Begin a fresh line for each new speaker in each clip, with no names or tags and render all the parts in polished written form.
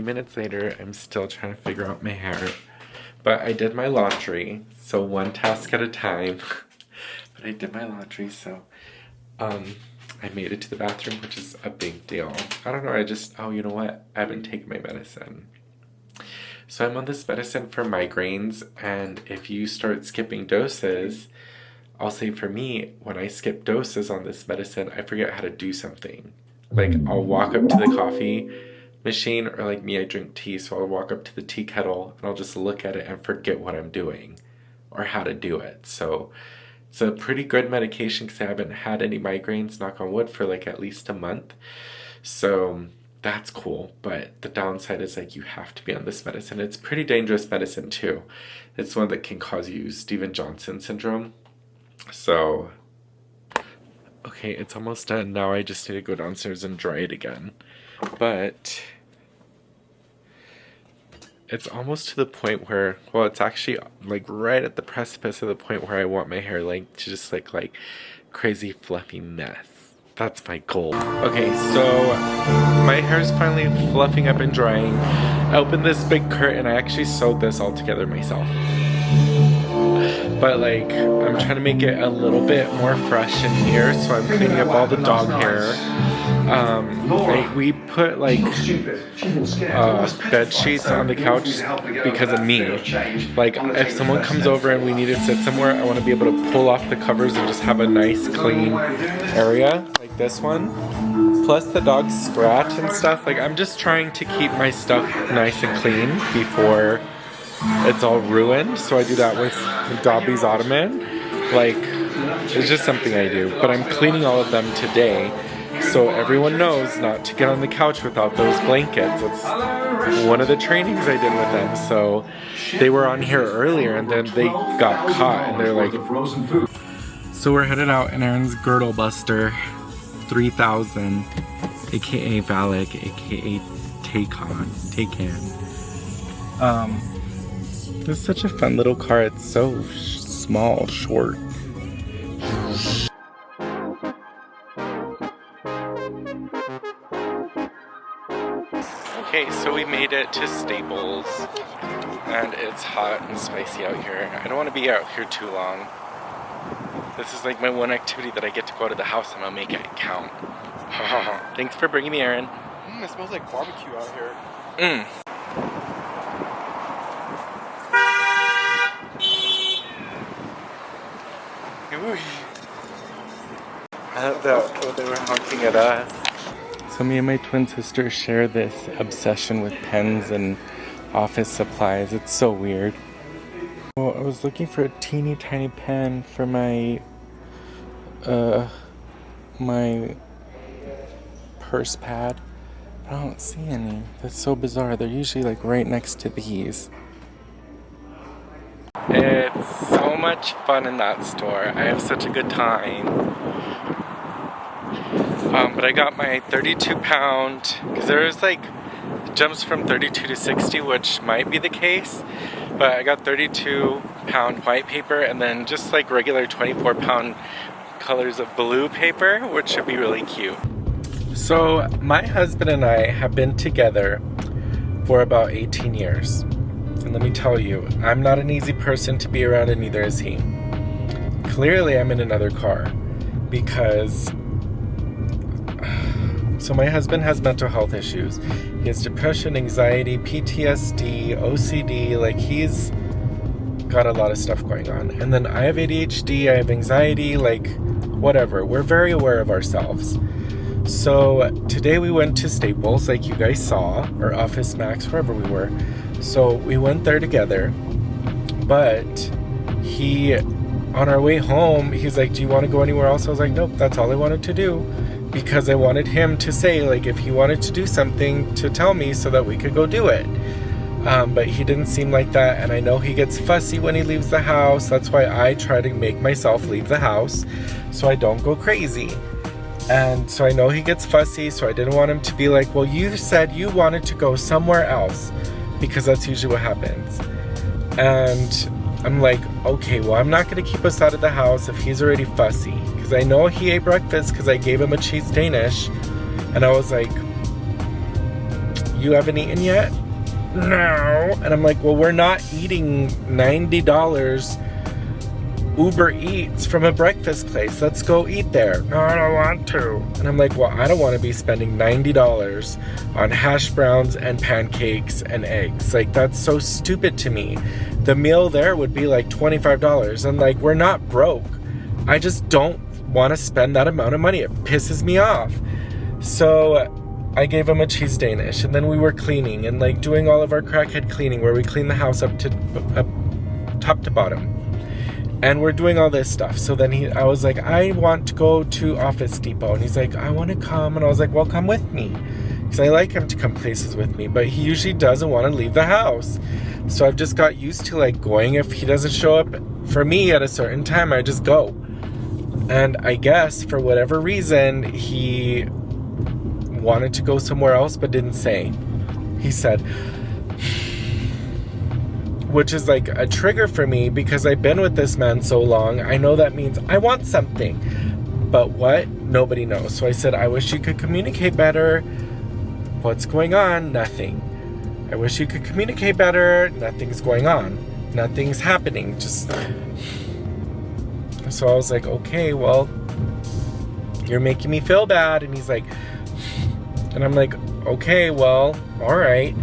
Minutes later, I'm still trying to figure out my hair. But I did my laundry, so one task at a time. But I did my laundry, so I made it to the bathroom, which is a big deal. I don't know, oh, you know what? I haven't taken my medicine. So I'm on this medicine for migraines, and if you start skipping doses, I'll say for me, when I skip doses on this medicine, I forget how to do something. Like, I'll walk up to the coffee machine, or like me, I drink tea, so I'll walk up to the tea kettle and I'll just look at it and forget what I'm doing or how to do it. So it's a pretty good medication because I haven't had any migraines, knock on wood, for like at least a month. So that's cool. But the downside is like you have to be on this medicine. It's pretty dangerous medicine too. It's one that can cause you Steven Johnson syndrome. So okay, it's almost done. Now I just need to go downstairs and dry it again. But it's almost to the point where, well, it's actually like right at the precipice of the point where I want my hair like to just look like crazy fluffy mess. That's my goal. Okay, so my hair is finally fluffing up and drying. I opened this big curtain. I actually sewed this all together myself. But like, I'm trying to make it a little bit more fresh in here, so I'm cleaning up all the dog hair. We put like bed sheets on the couch because of me. Like, if someone comes over and we need to sit somewhere, I want to be able to pull off the covers and just have a nice clean area like this one. Plus the dogs scratch and stuff. Like, I'm just trying to keep my stuff nice and clean before it's all ruined. So I do that with Dobby's ottoman. Like, it's just something I do. But I'm cleaning all of them today, so everyone knows not to get on the couch without those blankets. It's one of the trainings I did with them. So they were on here earlier and then they got caught and they're like... So we're headed out in Aaron's Girdle Buster 3000, aka Valak, aka Taycan. It's such a fun little car. It's so small, short. Okay, so we made it to Staples, and it's hot and spicy out here. I don't want to be out here too long. This is like my one activity that I get to go out of the house, and I'll make it count. Thanks for bringing me, Aaron.
It smells like barbecue out here.
I thought they were honking at us. So me and my twin sister share this obsession with pens and office supplies. It's so weird. Well, I was looking for a teeny tiny pen for my my purse pad. But I don't see any. That's so bizarre. They're usually like right next to these. It's so much fun in that store. I have such a good time. But I got my 32 pound, because there's like jumps from 32 to 60, which might be the case, but I got 32 pound white paper and then just like regular 24 pound colors of blue paper, which should be really cute. So my husband and I have been together for about 18 years. And let me tell you, I'm not an easy person to be around, and neither is he. Clearly I'm in another car because... So my husband has mental health issues. He has depression, anxiety, PTSD, OCD, like he's got a lot of stuff going on. And then I have ADHD, I have anxiety, like whatever. We're very aware of ourselves. So today we went to Staples, like you guys saw, or Office Max, wherever we were. So we went there together, but on our way home, he's like, do you want to go anywhere else? I was like, nope, that's all I wanted to do. Because I wanted him to say, like, if he wanted to do something, to tell me so that we could go do it. But he didn't seem like that, and I know he gets fussy when he leaves the house. That's why I try to make myself leave the house so I don't go crazy. And so I know he gets fussy, so I didn't want him to be like, well, you said you wanted to go somewhere else, because that's usually what happens. And I'm like, okay, well, I'm not going to keep us out of the house if he's already fussy, because I know he ate breakfast because I gave him a cheese Danish. And I was like, you haven't eaten yet? No. And I'm like, well, we're not eating $90 Uber Eats from a breakfast place. Let's go eat there. No, I don't want to. And I'm like, well, I don't want to be spending $90 on hash browns and pancakes and eggs. Like, that's so stupid to me. The meal there would be like $25. And like, we're not broke. I just don't want to spend that amount of money. It pisses me off. So I gave him a cheese Danish, and then we were cleaning and like doing all of our crackhead cleaning where we clean the house up top to bottom. And we're doing all this stuff. So then I was like, I want to go to Office Depot. And he's like, I want to come. And I was like, well, come with me. Because I like him to come places with me. But he usually doesn't want to leave the house. So I've just got used to like going. If he doesn't show up for me at a certain time, I just go. And I guess for whatever reason, he wanted to go somewhere else but didn't say. He said, which is like a trigger for me because I've been with this man so long. I know that means I want something, but what? Nobody knows. So I said, I wish you could communicate better. What's going on? Nothing. I wish you could communicate better. Nothing's going on. Nothing's happening. Just. So I was like, okay, well, you're making me feel bad. And he's like, and I'm like, okay, well, all right.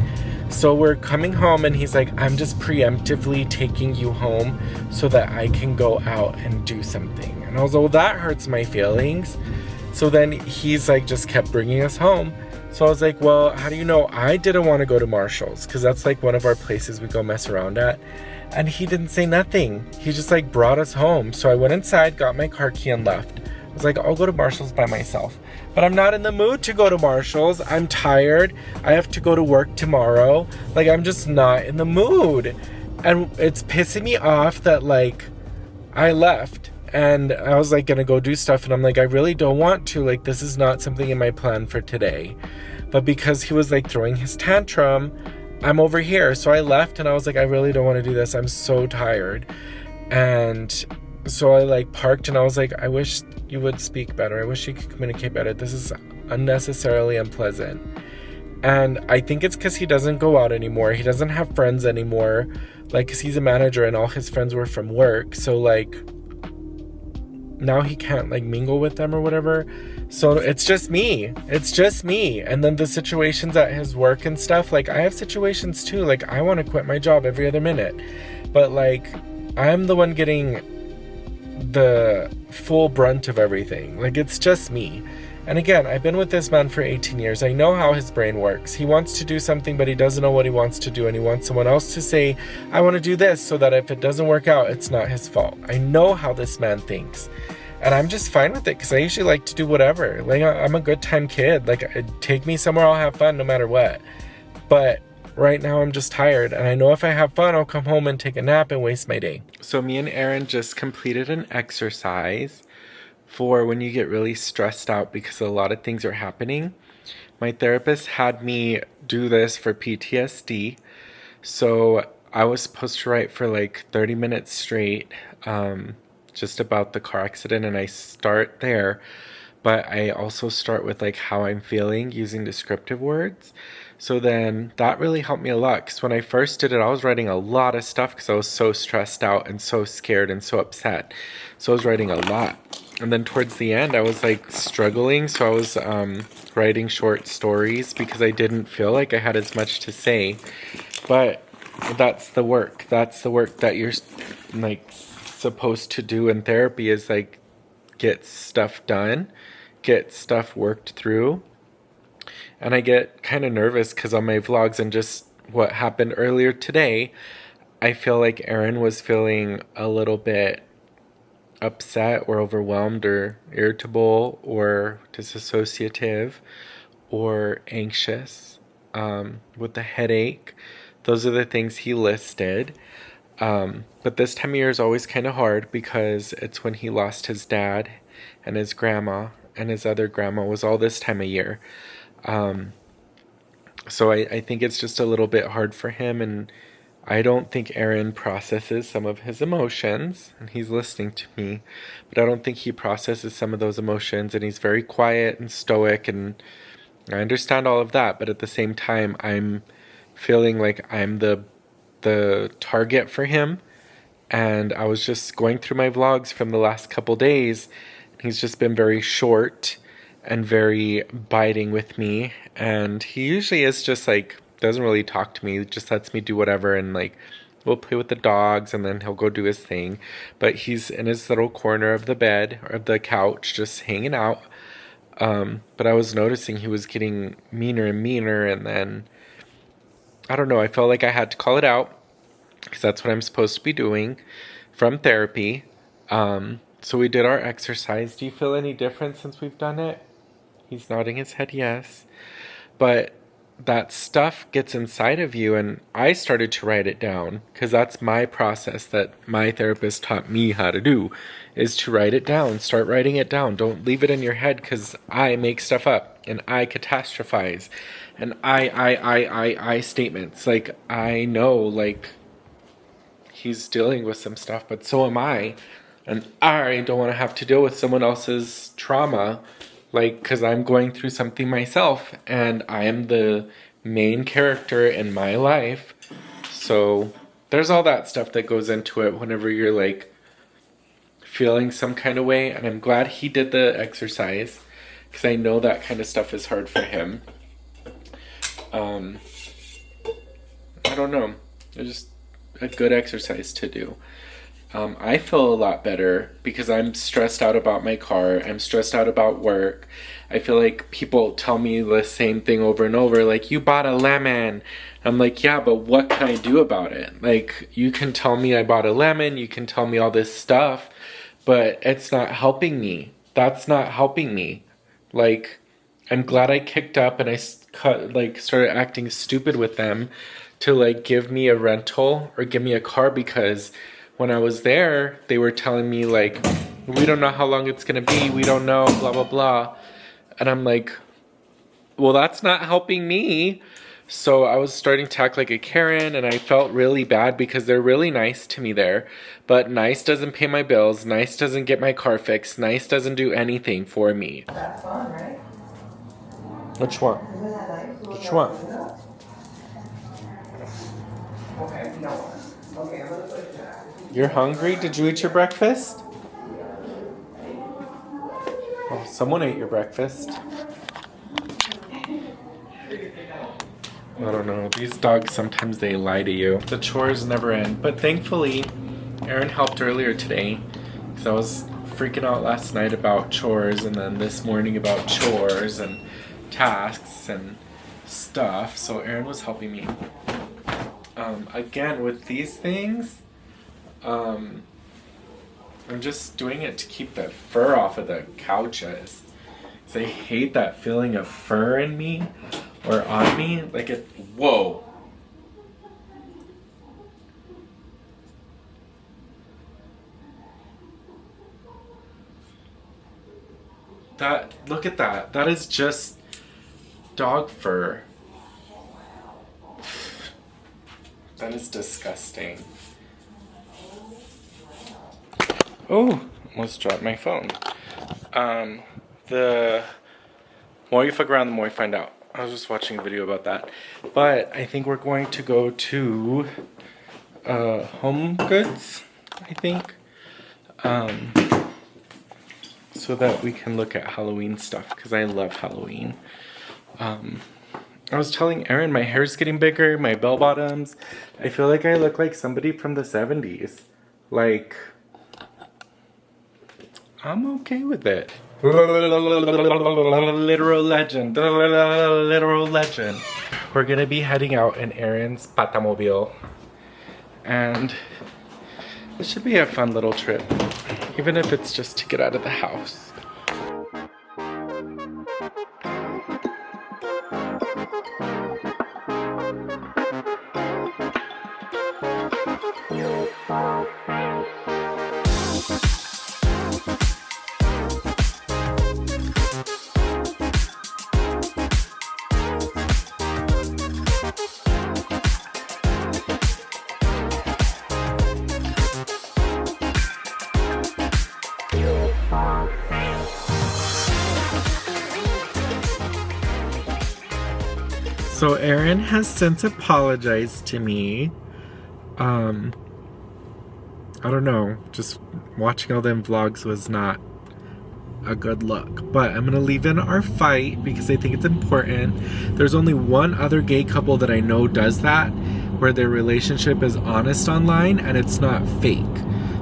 So we're coming home and he's like, I'm just preemptively taking you home so that I can go out and do something. And I was like, well, that hurts my feelings. So then he's like, just kept bringing us home. So I was like, well, how do you know I didn't want to go to Marshall's? Because that's like one of our places we go mess around at. And he didn't say nothing. He just like brought us home. So I went inside, got my car key and left. I was like, I'll go to Marshall's by myself. But I'm not in the mood to go to Marshall's. I'm tired. I have to go to work tomorrow. Like, I'm just not in the mood. And it's pissing me off that, like, I left. And I was, like, gonna go do stuff. And I'm like, I really don't want to. Like, this is not something in my plan for today. But because he was, like, throwing his tantrum, I'm over here. So I left and I was like, I really don't want to do this. I'm so tired. And so I like parked and I was like, I wish you would speak better. I wish you could communicate better. This is unnecessarily unpleasant. And I think it's because he doesn't go out anymore. He doesn't have friends anymore. Like, because he's a manager and all his friends were from work. So like, now he can't like mingle with them or whatever. So it's just me. It's just me. And then the situations at his work and stuff, like I have situations too. Like I want to quit my job every other minute. But like, I'm the one getting the full brunt of everything. Like, it's just me. And again, I've been with this man for 18 years. I know how his brain works. He wants to do something, but he doesn't know what he wants to do. And he wants someone else to say, I want to do this, so that if it doesn't work out, it's not his fault. I know how this man thinks. And I'm just fine with it because I usually like to do whatever. Like, I'm a good time kid. Like, take me somewhere, I'll have fun no matter what. But right now I'm just tired, and I know if I have fun, I'll come home and take a nap and waste my day. So me and Aaron just completed an exercise for when you get really stressed out because a lot of things are happening. My therapist had me do this for PTSD. So I was supposed to write for like 30 minutes straight, just about the car accident, and I start there. But I also start with like how I'm feeling using descriptive words. So then that really helped me a lot, because when I first did it, I was writing a lot of stuff because I was so stressed out and so scared and so upset. So I was writing a lot. And then towards the end, I was like struggling. So I was writing short stories because I didn't feel like I had as much to say. But that's the work. That's the work that you're like supposed to do in therapy, is like get stuff done, get stuff worked through. And I get kind of nervous because on my vlogs and just what happened earlier today, I feel like Aaron was feeling a little bit upset or overwhelmed or irritable or disassociative or anxious, with the headache. Those are the things he listed. But this time of year is always kind of hard because it's when he lost his dad and his grandma. and his other grandma was all this time of year. So I think it's just a little bit hard for him, and I don't think Aaron processes some of his emotions, and he's listening to me, but I don't think he processes some of those emotions, and he's very quiet and stoic, and I understand all of that, but at the same time, I'm feeling like I'm the target for him, and I was just going through my vlogs from the last couple days, and he's just been very short and very biting with me, and he usually is just like, doesn't really talk to me, just lets me do whatever, and like we'll play with the dogs and then he'll go do his thing, but he's in his little corner of the bed or of the couch just hanging out. But I was noticing he was getting meaner and meaner, and then I don't know, I felt like I had to call it out because that's what I'm supposed to be doing from therapy. So we did our exercise. Do you feel any difference since we've done it? He's nodding his head yes. But that stuff gets inside of you, and I started to write it down because that's my process that my therapist taught me how to do, is to write it down. Start writing it down. Don't leave it in your head, because I make stuff up and I catastrophize and I statements. Like, I know, like, he's dealing with some stuff, but so am I, and I don't want to have to deal with someone else's trauma, like, because I'm going through something myself, and I am the main character in my life. So there's all that stuff that goes into it whenever you're like feeling some kind of way, and I'm glad he did the exercise because I know that kind of stuff is hard for him. I don't know, it's just a good exercise to do. I feel a lot better because I'm stressed out about my car. I'm stressed out about work. I feel like people tell me the same thing over and over, like, you bought a lemon. I'm like, yeah, but what can I do about it? Like, you can tell me I bought a lemon, you can tell me all this stuff, but it's not helping me. That's not helping me. Like, I'm glad I kicked up and I started acting stupid with them to like give me a rental or give me a car, because when I was there, they were telling me, like, we don't know how long it's going to be. We don't know, blah, blah, blah. And I'm like, well, that's not helping me. So I was starting to act like a Karen, and I felt really bad because they're really nice to me there. But nice doesn't pay my bills. Nice doesn't get my car fixed. Nice doesn't do anything for me.
That's fun, right?
Which one?
Isn't that nice?
Which one?
Okay, no. Okay, I'm gonna put that.
You're hungry? Did you eat your breakfast? Oh, someone ate your breakfast. I don't know. These dogs, sometimes they lie to you. The chores never end. But thankfully, Aaron helped earlier today, because I was freaking out last night about chores, and then this morning about chores and tasks and stuff. So Aaron was helping me. Again, with these things, I'm just doing it to keep the fur off of the couches. So I hate that feeling of fur in me or on me. Like, it, whoa. That, look at that. That is just dog fur. That is disgusting. Oh, almost dropped my phone. The more you fuck around, the more you find out. I was just watching a video about that. But I think we're going to go to Home Goods, I think. So that we can look at Halloween stuff, because I love Halloween. I was telling Aaron, my hair's getting bigger, my bell bottoms. I feel like I look like somebody from the 70s. Like, I'm okay with it. Literal legend. Literal legend. We're gonna be heading out in Aaron's patamobile. And it should be a fun little trip. Even if it's just to get out of the house. So Erin has since apologized to me. I don't know, just watching all them vlogs was not a good look. But I'm gonna leave in our fight because I think it's important. There's only one other gay couple that I know does that, where their relationship is honest online and it's not fake.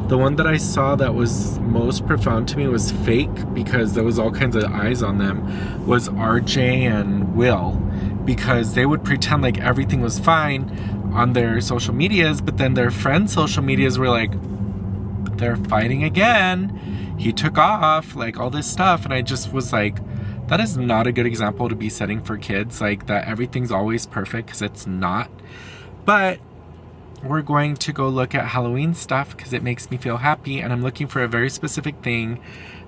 The one that I saw that was most profound to me was fake, because there was all kinds of eyes on them, was RJ and Will, because they would pretend like everything was fine on their social medias, but then their friends' social medias were like, they're fighting again, he took off, like all this stuff. And I just was like, that is not a good example to be setting for kids, like that everything's always perfect, because it's not. But we're going to go look at Halloween stuff because it makes me feel happy, and I'm looking for a very specific thing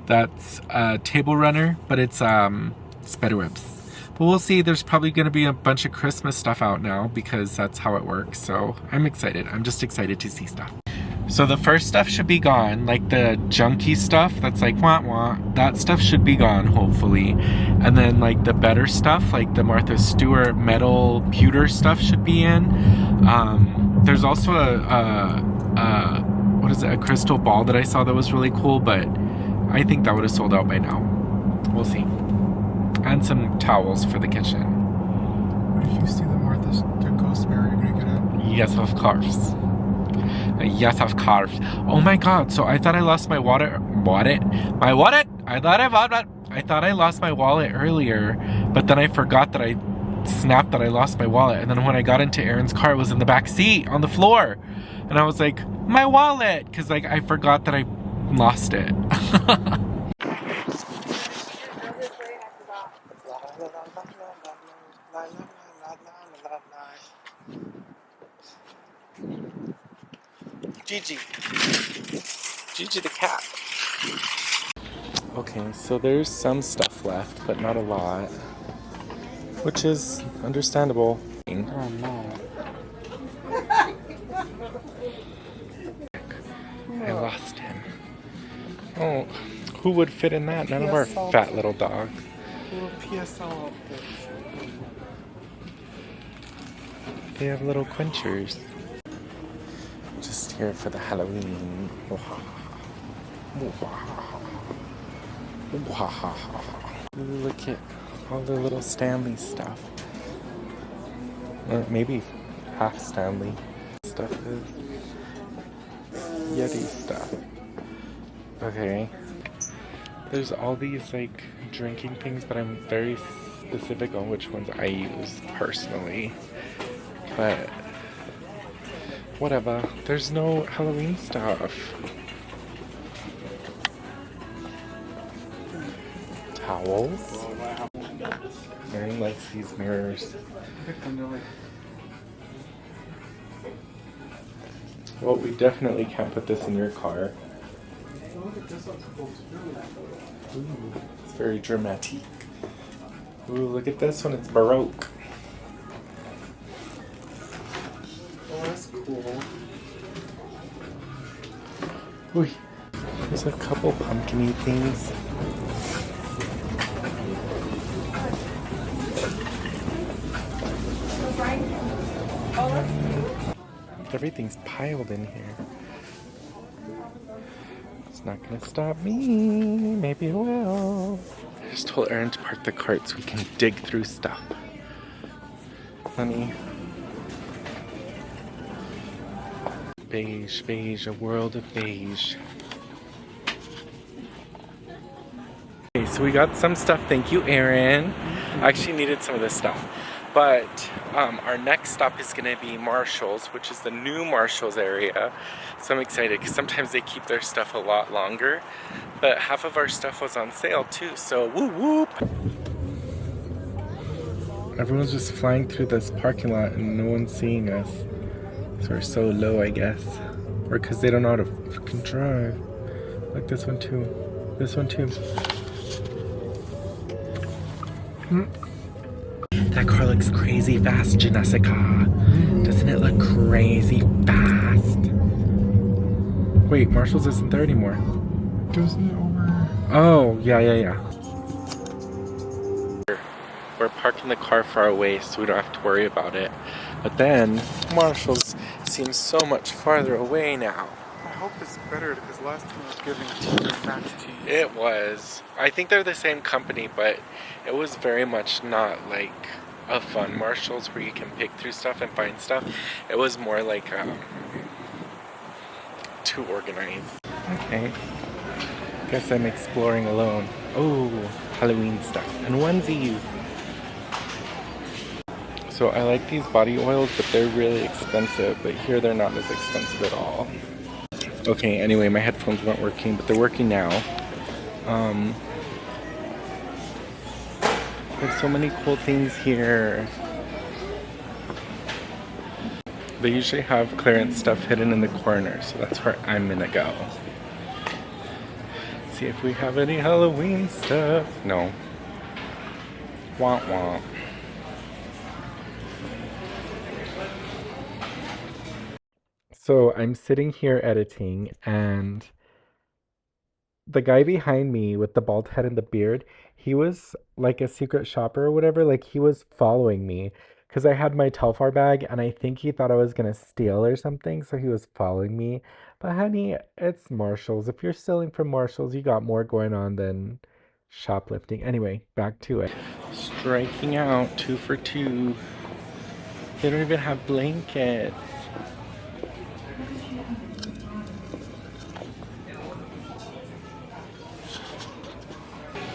that's a table runner, but it's spiderwebs. But we'll see. There's probably going to be a bunch of Christmas stuff out now because that's how it works. So I'm excited. I'm just excited to see stuff. So the first stuff should be gone, like the junky stuff that's like wah wah, that stuff should be gone hopefully. And then like the better stuff, like the Martha Stewart metal pewter stuff should be in. There's also a crystal ball that I saw that was really cool, but I think that would have sold out by now. We'll see. And some towels for the kitchen.
If you see the ghost mirror, you're gonna get it?
Yes, of course. Yes, of course. Oh my god, so I thought I lost my wallet. My wallet? I thought I lost my wallet earlier, but then I forgot that I snapped that I lost my wallet. And then when I got into Erin's car, it was in the back seat on the floor. And I was like, my wallet! Because like I forgot that I lost it. Gigi the cat. Okay, so there's some stuff left, but not a lot, which is understandable. Oh no. I lost him. Oh, who would fit in that? None of our fat little dogs. They have little quenchers. Just here for the Halloween. Look at all the little Stanley stuff. Or maybe half Stanley stuff is Yeti stuff. Okay. There's all these like drinking things, but I'm very specific on which ones I use personally. But whatever. There's no Halloween stuff. Towels. Mary likes these mirrors. Well, we definitely can't put this in your car. Ooh, it's very dramatic. Ooh, look at this one. It's Baroque. Oh, that's cool. Ooh, there's a couple pumpkin-y things. Everything's piled in here. It's not gonna stop me. Maybe it will. I just told Erin to park the cart so we can dig through stuff. Honey. Beige, beige, a world of beige. Okay, so we got some stuff. Thank you, Erin. I actually needed some of this stuff. But our next stop is going to be Marshall's, which is the new Marshall's area. So I'm excited because sometimes they keep their stuff a lot longer. But half of our stuff was on sale too, so whoop whoop! Everyone's just flying through this parking lot and no one's seeing us. So we're so low, I guess. Or because they don't know how to fucking drive. Like this one too. This one too. That car looks crazy fast, Janessica. Doesn't it look crazy fast? Wait, Marshall's isn't there anymore.
Doesn't it over?
Oh, yeah. we're parking the car far away so we don't have to worry about it. But then Marshall's seems so much farther away now.
I hope it's better because last time I was giving cheaper max cheese.
It was. I think they're the same company, but it was very much not like a fun Marshall's where you can pick through stuff and find stuff. It was more like too organized. Okay. Guess I'm exploring alone. Oh, Halloween stuff and onesies. So I like these body oils, but they're really expensive. But here they're not as expensive at all. Okay, anyway, my headphones weren't working, but they're working now. There's so many cool things here. They usually have clearance stuff hidden in the corner, so that's where I'm gonna go. See if we have any Halloween stuff. No. Womp womp. So I'm sitting here editing, and the guy behind me with the bald head and the beard, he was like a secret shopper or whatever. Like, he was following me because I had my Telfar bag, and I think he thought I was gonna steal or something, so he was following me. But honey, it's Marshalls. If you're stealing from Marshalls, you got more going on than shoplifting. Anyway, back to it. Striking out 2 for 2. They don't even have blankets.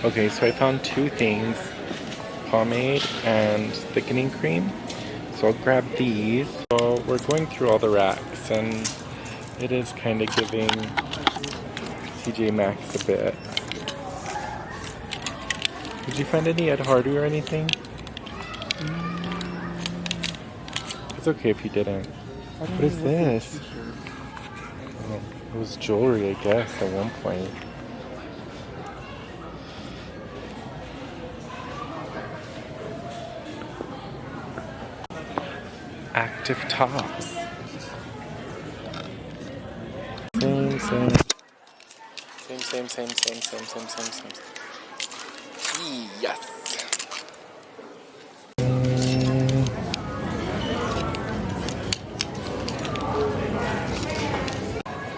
Okay, so I found 2 things, pomade and thickening cream. So I'll grab these. So we're going through all the racks, and it is kind of giving TJ Maxx a bit. Did you find any Ed Hardy or anything? It's okay if you didn't. What is this? Oh, it was jewelry, I guess, at one point. Active tops. Same. Yes.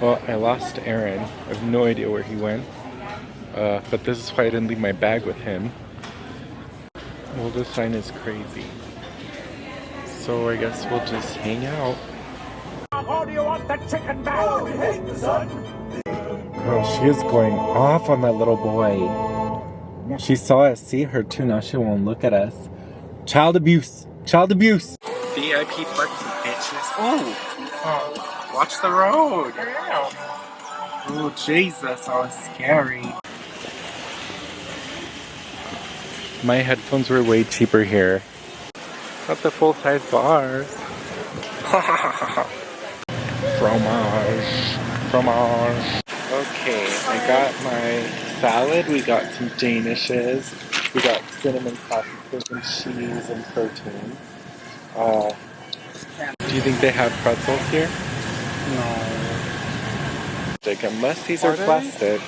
Well, I lost Aaron. I have no idea where he went. But this is why I didn't leave my bag with him. Well, this sign is crazy. So I guess we'll just hang out.
How do you want the chicken back? Oh, we hate the sun.
Girl, she is going off on that little boy. She saw us see her too. Now she won't look at us. Child abuse. Child abuse. VIP parking, bitches. Oh, watch the road. Oh, Jesus, that was scary. My headphones were way cheaper here. Not the full-size bars. Fromage. Okay, I got my salad. We got some Danishes. We got cinnamon sausages and cheese and protein. Do you think they have pretzels here?
No.
Like, unless these are plastic.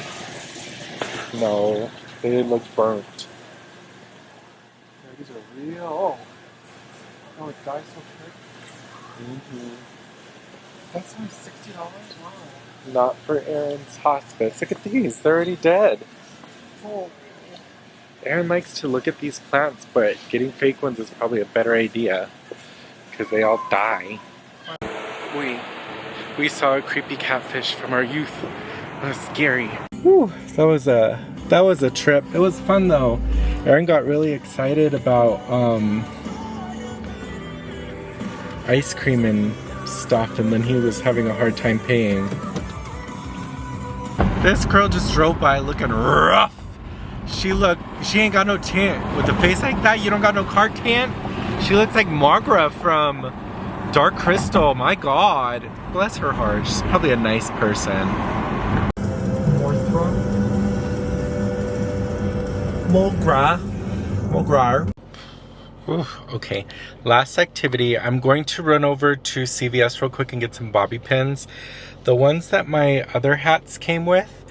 No, they look burnt.
Yeah, these are real. Oh, it dies so quick. That's only $60? Wow.
Not for Aaron's hospice. Look at these. They're already dead.
Oh.
Aaron likes to look at these plants, but getting fake ones is probably a better idea because they all die. We saw a creepy catfish from our youth. It was scary. Whew, that was a trip. It was fun though. Aaron got really excited about ice cream and stuff, and then he was having a hard time paying. This girl just drove by looking rough. She ain't got no tint. With a face like that, you don't got no car tint? She looks like Magra from Dark Crystal. My God. Bless her heart. She's probably a nice person. Mogra. Oof, okay, last activity. I'm going to run over to CVS real quick and get some bobby pins. The ones that my other hats came with,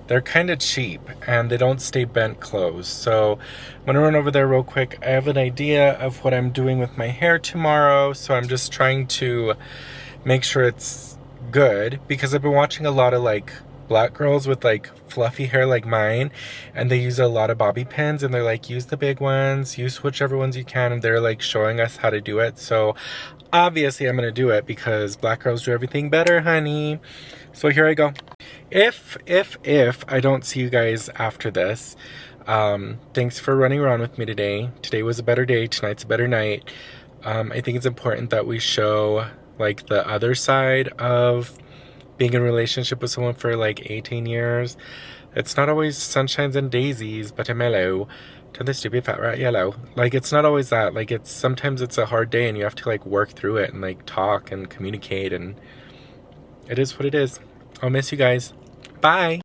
they're kind of cheap and they don't stay bent closed. So I'm gonna run over there real quick. I have an idea of what I'm doing with my hair tomorrow, so I'm just trying to make sure it's good, because I've been watching a lot of like black girls with like fluffy hair like mine, and they use a lot of bobby pins, and they're like, use the big ones, use whichever ones you can, and they're like showing us how to do it. So obviously I'm gonna do it because black girls do everything better, honey. So here I go. If I don't see you guys after this, thanks for running around with me today. Today was a better day, tonight's a better night. I think it's important that we show like the other side of being in a relationship with someone for like 18 years. It's not always sunshines and daisies, but a mellow to the stupid fat rat yellow. Like, it's not always that. Like, sometimes it's a hard day and you have to like work through it and like talk and communicate, and it is what it is. I'll miss you guys. Bye.